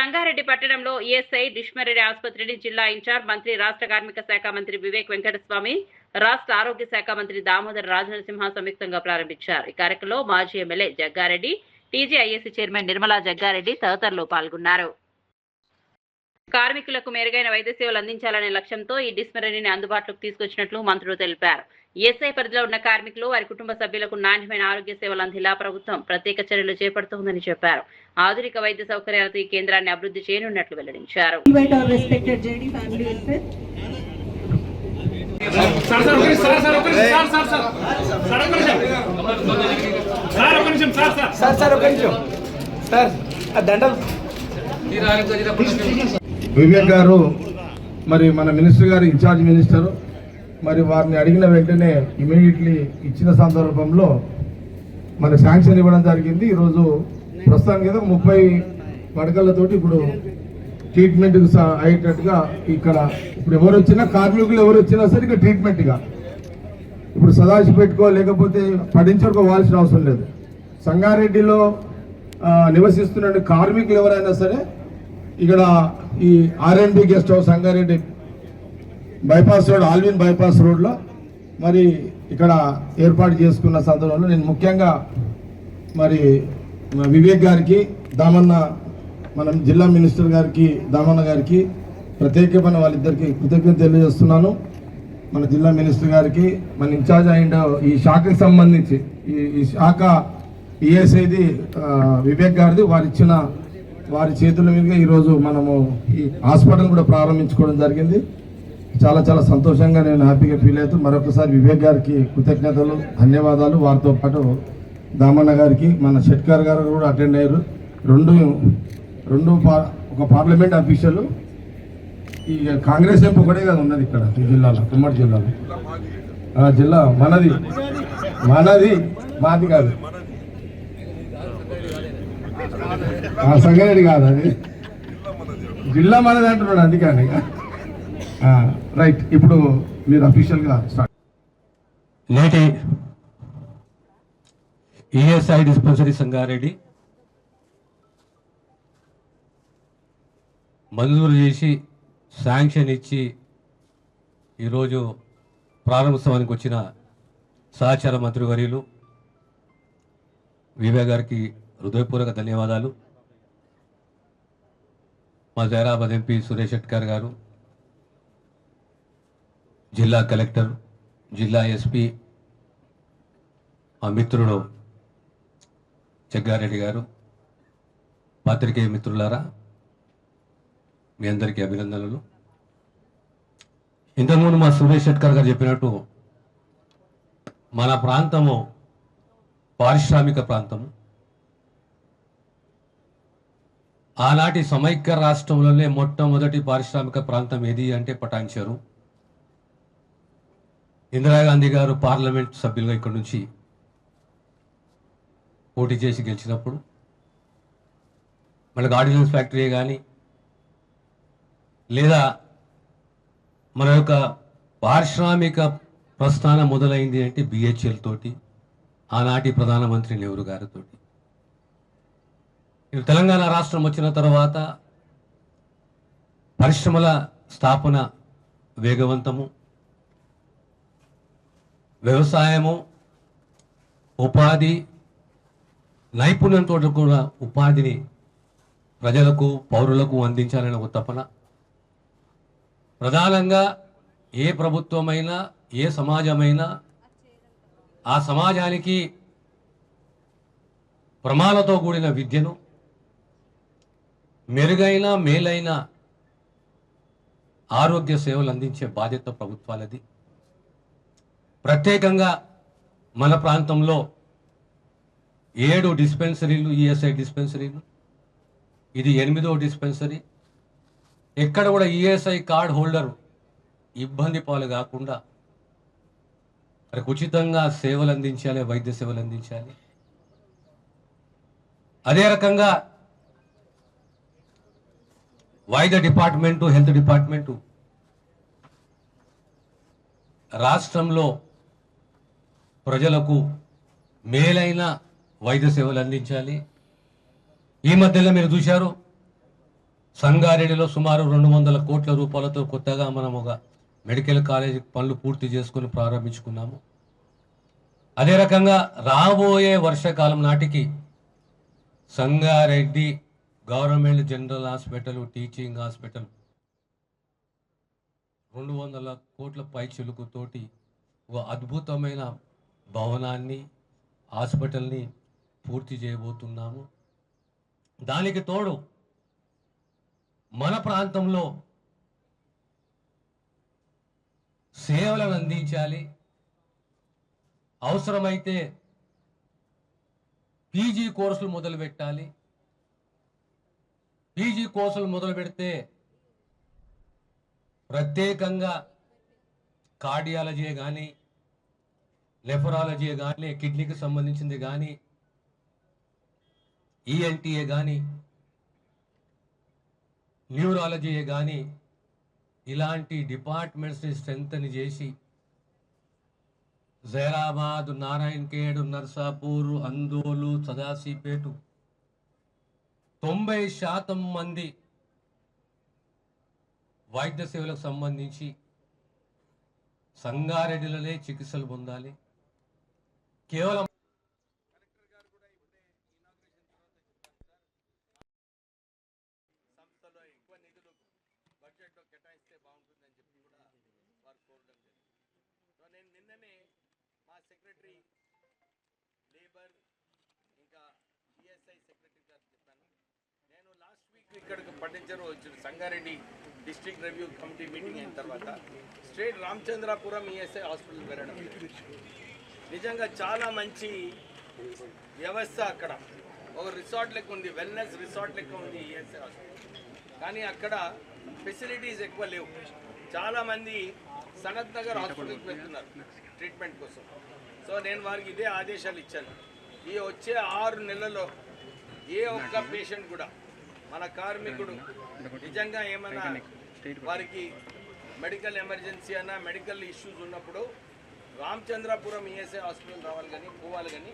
సంగారెడ్డి పట్టణంలో ఈఎస్ఐ డిష్మరెడ్డి ఆసుపత్రిని జిల్లా ఇన్ఛార్జ్ మంత్రి, రాష్ట్ర కార్మిక శాఖ మంత్రి వివేక్ వెంకటస్వామి, రాష్ట్ర ఆరోగ్య శాఖ మంత్రి దామోదర్ రాజనరసింహ సంయుక్తంగా ప్రారంభించారు. ఈ కార్యక్రమంలో మాజీ MLA Jaggareddy, TGISC chairman Nirmala Jaggareddy తదితరులు పాల్గొన్నారు. కార్మికులకు మెరుగైన వైద్య సేవలు అందించాలనే లక్ష్యంతో ఈ డిస్పెన్సరీని అందుబాటులోకి తీసుకొచ్చినట్లు మంత్రులు తెలిపారు. ఈఎస్ఐ పరిధిలో ఉన్న కార్మికులు, వారి కుటుంబ సభ్యులకు నాణ్యమైన ఆరోగ్య సేవలు అందేలా ప్రభుత్వం ప్రత్యేక చర్యలు చేపడుతోందని చెప్పారు. ఆధునిక వైద్య సౌకర్యాలతో ఈ కేంద్రాన్ని అభివృద్ధి చేయనున్నట్లు వెల్లడించారు. వివేక్ గారు మరి మన మినిస్టర్ గారు, ఇన్ఛార్జ్ మినిస్టర్, మరి వారిని అడిగిన వెంటనే ఇమీడియట్లీ ఇచ్చిన సందర్భంలో మన శాంక్షన్ ఇవ్వడం జరిగింది. ఈరోజు ప్రస్తుతానికి 30 పడకలతోటి ఇప్పుడు ట్రీట్మెంట్కి అయ్యేటట్టుగా ఇక్కడ ఇప్పుడు ఎవరు వచ్చినా, కార్మికులు ఎవరు వచ్చినా సరే ఇక్కడ ట్రీట్మెంట్గా ఇప్పుడు సదాశి పెట్టుకో లేకపోతే పడించుకోవాల్సిన అవసరం లేదు. సంగారెడ్డిలో నివసిస్తున్న కార్మికులు ఎవరైనా సరే ఇక్కడ ఈ R and B guest house Sangareddy bypass road, Allwyn bypass రోడ్లో మరి ఇక్కడ ఏర్పాటు చేసుకున్న సందర్భంలో నేను ముఖ్యంగా మరి వివేక్ గారికి, దామన్న మనం జిల్లా మినిస్టర్ గారికి, దామన్న గారికి ప్రత్యేకమైన వాళ్ళిద్దరికి కృతజ్ఞత తెలియజేస్తున్నాను. మన జిల్లా మినిస్టర్ గారికి, మన ఇన్ఛార్జ్ అయిన ఈ శాఖకు సంబంధించి ఈ శాఖ ఈఎస్ఐది వివేక్ గారిది, వారి చేతుల మీదుగా ఈరోజు మనము ఈ హాస్పిటల్ కూడా ప్రారంభించుకోవడం జరిగింది. చాలా చాలా సంతోషంగా నేను హ్యాపీగా ఫీల్ అవుతూ మరొకసారి వివేక్ గారికి కృతజ్ఞతలు, ధన్యవాదాలు. వారితో పాటు దామన్న గారికి, మన షెట్కర్ గారు కూడా అటెండ్ అయ్యారు. ఒక పార్లమెంట్ అఫీషియల్, ఈ కాంగ్రెస్ ఎంపీ ఒకటే కదా ఉన్నది ఇక్కడ ఈ జిల్లాలో, ఉమ్మడి జిల్లాలో. జిల్లా మాది కాదు, సంగారెడ్డి కాదు, అది జిల్లా మనది అంటున్నాడు. అందుకని రైట్. ఇప్పుడు మీరు అఫీషియల్గా స్టార్ట్. నేటి ఈఎస్ఐ డిస్పెన్సరీ సంగారెడ్డి మంజూరు చేసి శాంక్షన్ ఇచ్చి ఈరోజు ప్రారంభోత్సవానికి వచ్చిన సహచార మంత్రివర్యులు వివేక్ గారికి హృదయపూర్వక ధన్యవాదాలు. మా జైరాబాద్ ఎంపీ సురేష్ షెట్కర్ గారు, జిల్లా కలెక్టర్, జిల్లా ఎస్పీ, మా మిత్రుడు జగ్గారెడ్డి గారు, పాత్రికేయ మిత్రులారా, మీ అందరికీ అభినందనలు. ఇంతకుముందు మా సురేష్ షెట్కర్ గారు చెప్పినట్టు మన ప్రాంతము పారిశ్రామిక ప్రాంతము. ఆనాటి సమైక్య రాష్ట్రంలోనే మొట్టమొదటి పారిశ్రామిక ప్రాంతం ఏది అంటే పటాన్చెరు. ఇందిరాగాంధీ గారు పార్లమెంట్ సభ్యులుగా ఇక్కడ నుంచి పోటీ చేసి గెలిచినప్పుడు మనకు ఆర్డినెన్స్ ఫ్యాక్టరీ కానీ లేదా మన యొక్క పారిశ్రామిక ప్రస్థానం మొదలైంది అంటే బిహెచ్ఎల్ తోటి, ఆనాటి ప్రధానమంత్రి నెహ్రూ గారితో. తెలంగాణ రాష్ట్రం వచ్చిన తర్వాత పరిశ్రమల స్థాపన వేగవంతము, వ్యవసాయము, ఉపాధి, నైపుణ్యంతో కూడా ఉపాధిని ప్రజలకు, పౌరులకు అందించాలనే ఒక తపన. ప్రధానంగా ఏ ప్రభుత్వమైనా, ఏ సమాజమైనా ఆ సమాజానికి ప్రమాణాలతో కూడిన విద్యను, మెరుగైన మేలైన ఆరోగ్య సేవలు అందించే బాధ్యత ప్రభుత్వాలది. ప్రత్యేకంగా మన ప్రాంతంలో 7 డిస్పెన్సరీలు, ఈఎస్ఐ డిస్పెన్సరీలు, ఇది 8వ డిస్పెన్సరీ. ఎక్కడ కూడా ఈఎస్ఐ కార్డ్ హోల్డర్ ఇబ్బంది పాలు కాకుండా ఉచితంగా సేవలు అందించాలి, వైద్య సేవలు అందించాలి. అదే రకంగా వైద్య డిపార్ట్మెంటు, హెల్త్ డిపార్ట్మెంటు రాష్ట్రంలో ప్రజలకు మేలైన వైద్య సేవలు అందించాలి. ఈ మధ్యలో మీరు చూశారు, సంగారెడ్డిలో సుమారు 200 కోట్ల రూపాయలతో కొత్తగా మనం ఒక మెడికల్ కాలేజీ పనులు పూర్తి చేసుకుని ప్రారంభించుకున్నాము. అదే రకంగా రాబోయే వర్షాకాలం నాటికి Sangareddy government general hospital, teaching hospital 200 కోట్ల పైచిలుకుతోటి ఒక అద్భుతమైన భవనాన్ని, హాస్పిటల్ని పూర్తి చేయబోతున్నాము. దానికి తోడు మన ప్రాంతంలో సేవలను అందించాలి. అవసరమైతే పీజీ కోర్సులు మొదలు పెట్టాలి. పీజీ కోర్సులు మొదలు పెడితే ప్రత్యేకంగా కార్డియాలజీ కానీ, నెఫ్రాలజీ కానీ, కిడ్నీకి సంబంధించింది కానీ, ఈఎన్టీఏ కానీ, న్యూరాలజీ కానీ, ఇలాంటి డిపార్ట్మెంట్స్ని స్ట్రెంగ్తన్ చేసి జైరాబాద్, నారాయణఖేడ్, నర్సాపూర్, అందోలు, సదాశివపేట 90% మంది వైద్య సేవలకు సంబంధించి సంగారెడ్డిలోనే చికిత్సలు పొందాలి. కేవలం సంస్థలో ఎక్కువ నిధులు బడ్జెట్లో కేటాయిస్తే బాగుంటుందని చెప్పి కూడా వారు కోరడం జరిగింది. సో నేను నిన్ననే మా సెక్రటరీ లేబర్ ఇంకా ఈఎస్ఐ సెక్రటరీ గారు చెప్పాను. నేను లాస్ట్ వీక్ ఇక్కడికి పట్టించరు వచ్చిన Sangareddy district review committee meeting అయిన తర్వాత స్ట్రేట్ రామచంద్రాపురం ఈఎస్ఐ హాస్పిటల్ వెళ్ళడం నిజంగా చాలా మంచి వ్యవస్థ. అక్కడ ఒక రిసార్ట్ లెక్క ఉంది, వెల్నెస్ రిసార్ట్ లెక్క ఉంది ఈఎస్ఐ హాస్పిటల్. కానీ అక్కడ ఫెసిలిటీస్ ఎక్కువ లేవు. చాలామంది సనత్ నగర్ హాస్పిటల్కి వెళ్తున్నారు ట్రీట్మెంట్ కోసం. సో నేను వారికి ఇదే ఆదేశాలు ఇచ్చాను. ఈ వచ్చే 6 నెలల్లో ఏ ఒక్క పేషెంట్ కూడా మన కార్మికుడు నిజంగా ఏమైనా వారికి మెడికల్ ఎమర్జెన్సీ అన్నా మెడికల్ ఇష్యూస్ ఉన్నప్పుడు రామచంద్రాపురం ఈఎస్ఐ హాస్పిటల్ రావాలి కానీ పోవాలి, కానీ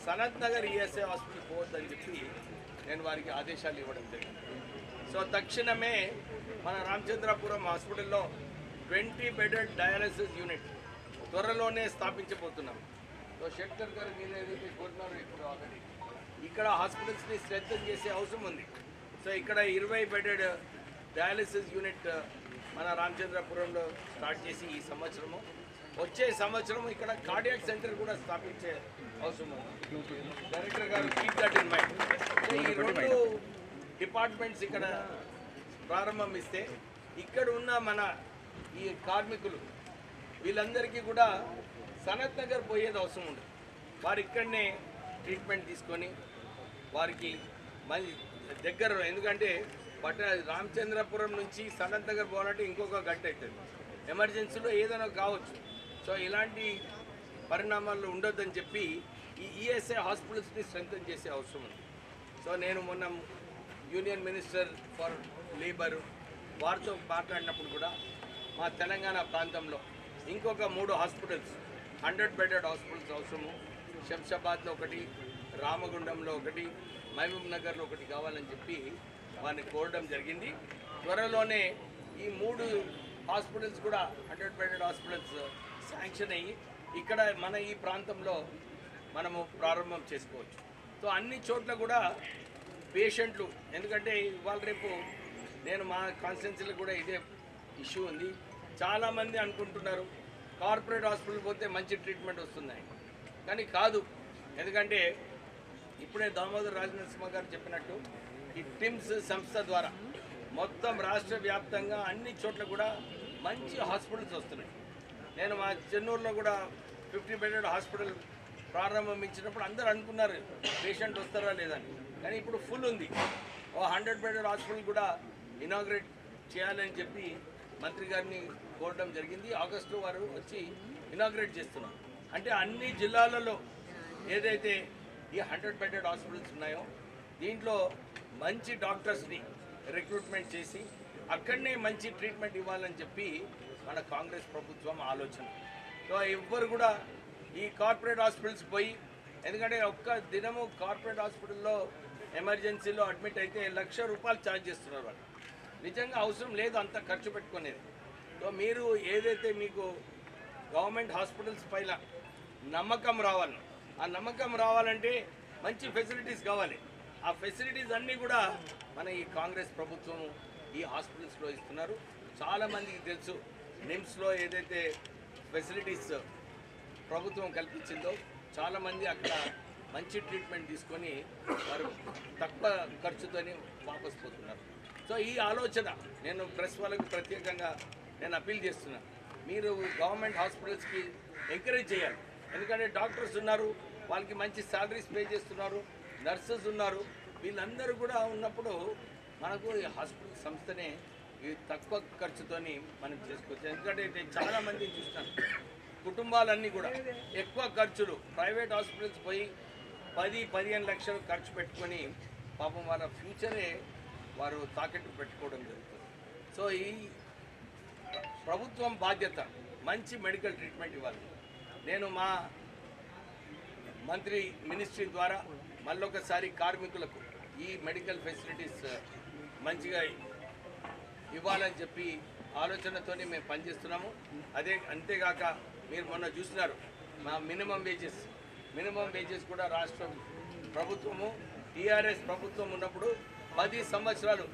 సనత్ నగర్ ఈఎస్ఐ హాస్పిటల్ పోవద్దని చెప్పి నేను వారికి ఆదేశాలు ఇవ్వడం జరిగింది. సో తక్షణమే మన రామచంద్రాపురం హాస్పిటల్లో 20 బెడెడ్ డయాలసిస్ యూనిట్ త్వరలోనే స్థాపించబోతున్నాం. సో శంకర్ గారు మీరు ఏదైతే కోరుతున్నారో ఇప్పుడు ఆల్రెడీ ఇక్కడ హాస్పిటల్స్ని స్ట్రెంథన్ చేసే అవసరం ఉంది. సో ఇక్కడ 20 బెడెడ్ డయాలసిస్ యూనిట్ మన రామచంద్రపురంలో స్టార్ట్ చేసి ఈ సంవత్సరము, వచ్చే సంవత్సరం ఇక్కడ కార్డియాక్ సెంటర్ కూడా స్థాపించే అవసరం ఉంది. డైరెక్టర్ గారు కీప్ దట్ ఇన్ మైండ్. ఈ 2 డిపార్ట్మెంట్స్ ఇక్కడ ప్రారంభిస్తే ఇక్కడ ఉన్న మన ఈ కార్మికులు వీళ్ళందరికీ కూడా సనత్ నగర్ పోయేది అవసరం ఉండదు. వారు ఇక్కడనే ట్రీట్మెంట్ తీసుకొని వారికి మళ్ళీ దగ్గర, ఎందుకంటే రామచంద్రపురం నుంచి సనత్ నగర్ పోవాలంటే ఇంకొక గంట అవుతుంది, ఎమర్జెన్సీలో ఏదైనా కావచ్చు. సో ఇలాంటి పరిణామాలు ఉండొద్దని చెప్పి ఈ ఈఎస్ఐ హాస్పిటల్స్ని స్ట్రెంథన్ చేసే అవసరం ఉంది. సో నేను మొన్న యూనియన్ మినిస్టర్ ఫర్ లేబర్ వారితో మాట్లాడినప్పుడు కూడా మా తెలంగాణ ప్రాంతంలో ఇంకొక 3 హాస్పిటల్స్ 100 బెడెడ్ హాస్పిటల్స్ అవసరము. శంషాబాద్లో ఒకటి, రామగుండంలో ఒకటి, మహబూబ్ నగర్లో ఒకటి కావాలని చెప్పి వారిని కోరడం జరిగింది. త్వరలోనే ఈ 3 హాస్పిటల్స్ కూడా 100 బెడెడ్ హాస్పిటల్స్ శాంక్షన్ అయ్యి ఇక్కడ మన ఈ ప్రాంతంలో మనము ప్రారంభం చేసుకోవచ్చు. సో అన్ని చోట్ల కూడా పేషెంట్లు, ఎందుకంటే ఇవాళ రేపు నేను మా కాన్స్టిట్యున్సీలో కూడా ఇదే ఇష్యూ ఉంది. చాలామంది అనుకుంటున్నారు కార్పొరేట్ హాస్పిటల్ పోతే మంచి ట్రీట్మెంట్ వస్తున్నాయి, కానీ కాదు. ఎందుకంటే ఇప్పుడే దామోదర్ రాజనరసింహ గారు చెప్పినట్టు ఈ టిమ్స్ సంస్థ ద్వారా మొత్తం రాష్ట్ర వ్యాప్తంగా అన్ని చోట్ల కూడా మంచి హాస్పిటల్స్ వస్తున్నాయి. నేను మా చెన్నూరులో కూడా 50 బెడెడ్ హాస్పిటల్ ప్రారంభించినప్పుడు అందరూ అనుకున్నారు పేషెంట్ వస్తారా లేదని, కానీ ఇప్పుడు ఫుల్ ఉంది. 100 బెడెడ్ హాస్పిటల్ కూడా ఇనాగ్రేట్ చేయాలని చెప్పి మంత్రి గారిని కోరడం జరిగింది. ఆగస్టులో వారు వచ్చి ఇనాగ్రేట్ చేస్తున్నారు. అంటే అన్ని జిల్లాలలో ఏదైతే ఈ 100 బెడెడ్ హాస్పిటల్స్ ఉన్నాయో దీంట్లో మంచి డాక్టర్స్ని రిక్రూట్మెంట్ చేసి అక్కడనే మంచి ట్రీట్మెంట్ ఇవ్వాలని చెప్పి మన కాంగ్రెస్ ప్రభుత్వం ఆలోచన. సో ఎవ్వరు కూడా ఈ కార్పొరేట్ హాస్పిటల్స్ పోయి, ఎందుకంటే ఒక్క దినము కార్పొరేట్ హాస్పిటల్లో ఎమర్జెన్సీలో అడ్మిట్ అయితే ₹1,00,000 ఛార్జ్ చేస్తున్నారు వాళ్ళు. నిజంగా అవసరం లేదు అంత ఖర్చు పెట్టుకునేది. సో మీరు ఏదైతే మీకు గవర్నమెంట్ హాస్పిటల్స్ పైన నమ్మకం రావాలి, ఆ నమ్మకం రావాలంటే మంచి ఫెసిలిటీస్ కావాలి. ఆ ఫెసిలిటీస్ అన్నీ కూడా మన ఈ కాంగ్రెస్ ప్రభుత్వం ఈ హాస్పిటల్స్లో ఇస్తున్నారు. చాలామందికి తెలుసు నిమ్స్లో ఏదైతే ఫెసిలిటీస్ ప్రభుత్వం కల్పించిందో చాలామంది అక్కడ మంచి ట్రీట్మెంట్ తీసుకొని వారు తక్కువ ఖర్చుతోనే వాపస్ పోతున్నారు. సో ఈ ఆలోచన నేను ప్రెస్ వాళ్ళకు ప్రత్యేకంగా నేను అప్పీల్ చేస్తున్నాను, మీరు గవర్నమెంట్ హాస్పిటల్స్కి ఎంకరేజ్ చేయాలి. ఎందుకంటే డాక్టర్స్ ఉన్నారు, వాళ్ళకి మంచి శాలరీస్ పే చేస్తున్నారు, నర్సెస్ ఉన్నారు, వీళ్ళందరూ కూడా ఉన్నప్పుడు మనకు ఈ హాస్పిటల్ సంస్థనే ఈ తక్కువ ఖర్చుతోని మనం చేసుకోవచ్చు. ఎందుకంటే నేను చాలామందిని చూస్తాను, కుటుంబాలన్నీ కూడా ఎక్కువ ఖర్చులు ప్రైవేట్ హాస్పిటల్స్ పోయి 10-15 లక్షలు ఖర్చు పెట్టుకొని పాపం వాళ్ళ ఫ్యూచరే వారు తాకట్టు పెట్టుకోవడం జరుగుతుంది. సో ఈ ప్రభుత్వం బాధ్యత మంచి మెడికల్ ట్రీట్మెంట్ ఇవ్వాలి. నేను మా మంత్రి మినిస్ట్రీ ద్వారా మళ్ళొకసారి కార్మికులకు ఈ మెడికల్ ఫెసిలిటీస్ మంచిగా ఇవ్వాలని చెప్పి ఆలోచనతోనే మేము పనిచేస్తున్నాము. అంతేగాక మీరు మొన్న చూసినారు మా మినిమం వేజెస్ కూడా రాష్ట్రం ప్రభుత్వము టీఆర్ఎస్ ప్రభుత్వం ఉన్నప్పుడు 10 సంవత్సరాలు